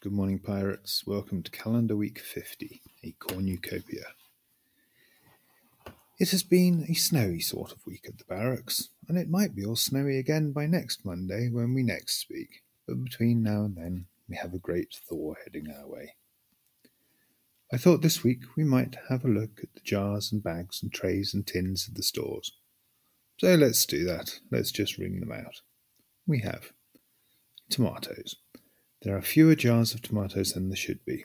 Good morning, pirates. Welcome to calendar week 50, A Cornucopia. It has been a snowy sort of week at the barracks, and it might be all snowy again by next Monday when we next speak, but between now and then we have a great thaw heading our way. I thought this week we might have a look at the jars and bags and trays and tins of the stores. So let's do that. Let's just ring them out. We have tomatoes. There are fewer jars of tomatoes than there should be.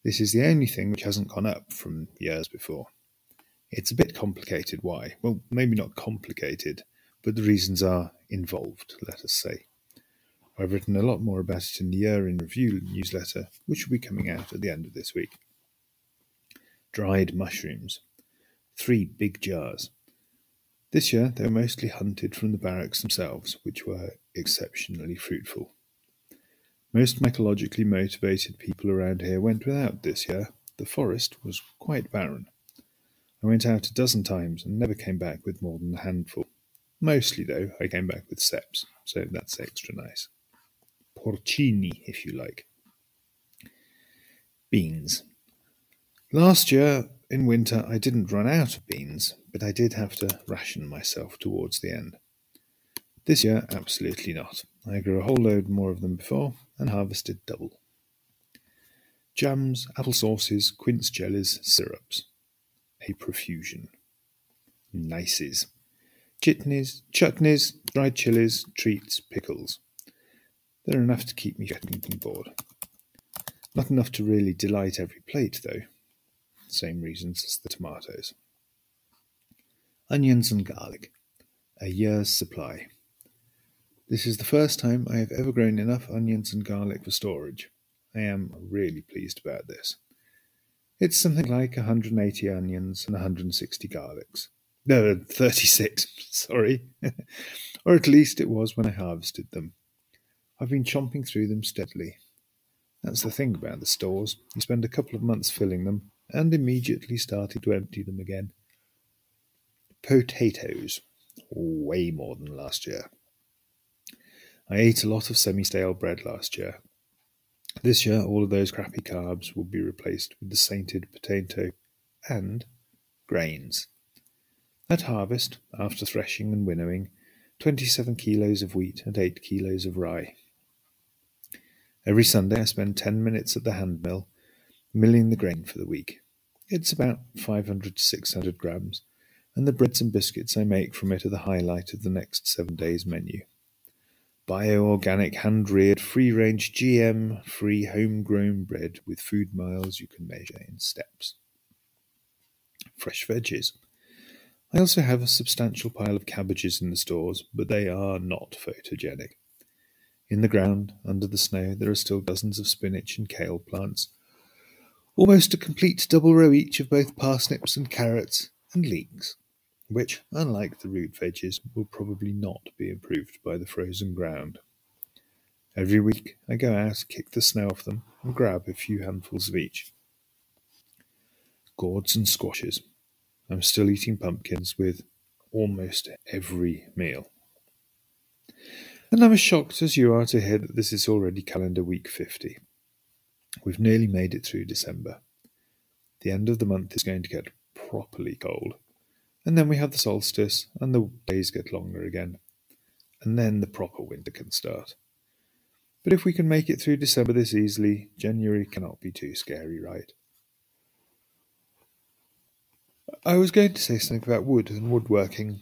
This is the only thing which hasn't gone up from years before. It's a bit complicated why. Well, maybe not complicated, but the reasons are involved, let us say. I've written a lot more about it in the Year in Review newsletter, which will be coming out at the end of this week. Dried mushrooms. 3 big jars. This year they were mostly hunted from the barracks themselves, which were exceptionally fruitful. Most mycologically motivated people around here went without this year. The forest was quite barren. I went out a dozen times and never came back with more than a handful. Mostly, though, I came back with ceps, so that's extra nice. Porcini, if you like. Beans. Last year, in winter, I didn't run out of beans, but I did have to ration myself towards the end. This year, absolutely not. I grew a whole load more of them before and harvested double. Jams, apple sauces, quince jellies, syrups. A profusion. Nices. Chutneys, dried chilies, treats, pickles. They're enough to keep me getting bored. Not enough to really delight every plate, though. Same reasons as the tomatoes. Onions and garlic. A year's supply. This is the first time I have ever grown enough onions and garlic for storage. I am really pleased about this. It's something like 180 onions and 160 garlics. No, 36, sorry. Or at least it was when I harvested them. I've been chomping through them steadily. That's the thing about the stores. You spend a couple of months filling them and immediately starting to empty them again. Potatoes. Way more than last year. I ate a lot of semi-stale bread last year. This year, all of those crappy carbs will be replaced with the sainted potato and grains. At harvest, after threshing and winnowing, 27 kilos of wheat and 8 kilos of rye. Every Sunday I spend 10 minutes at the hand mill, milling the grain for the week. It's about 500 to 600 grams, and the breads and biscuits I make from it are the highlight of the next 7 days' menu. Bio-organic, hand-reared, free-range, GM-free, homegrown bread with food miles you can measure in steps. Fresh veggies. I also have a substantial pile of cabbages in the stores, but they are not photogenic. In the ground, under the snow, there are still dozens of spinach and kale plants, almost a complete double row each of both parsnips and carrots and leeks, which, unlike the root veggies, will probably not be improved by the frozen ground. Every week I go out, kick the snow off them, and grab a few handfuls of each. Gourds and squashes. I'm still eating pumpkins with almost every meal. And I'm as shocked as you are to hear that this is already calendar week 50. We've nearly made it through December. The end of the month is going to get properly cold. And then we have the solstice, and the days get longer again. And then the proper winter can start. But if we can make it through December this easily, January cannot be too scary, right? I was going to say something about wood and woodworking,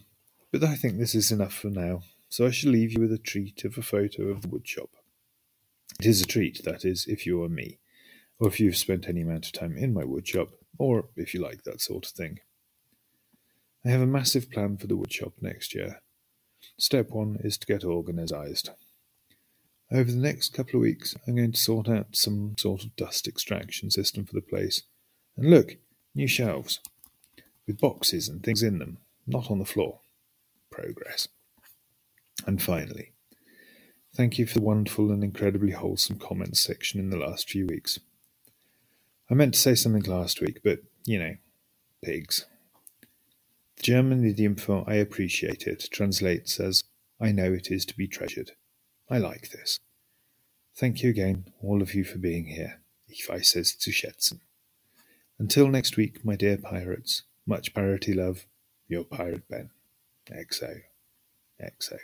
but I think this is enough for now, so I shall leave you with a treat of a photo of the woodshop. It is a treat, that is, if you are me, or if you've spent any amount of time in my woodshop, or if you like that sort of thing. I have a massive plan for the woodshop next year. Step 1 is to get organised. Over the next couple of weeks, I'm going to sort out some sort of dust extraction system for the place. And look, new shelves, with boxes and things in them, not on the floor. Progress. And finally, thank you for the wonderful and incredibly wholesome comments section in the last few weeks. I meant to say something last week, but, pigs. The German idiom for "I appreciate it" translates as "I know it is to be treasured." I like this. Thank you again, all of you, for being here. Ich weiß es zu schätzen. Until next week, my dear pirates, much piratey love, your Pirate Ben. XO. XO.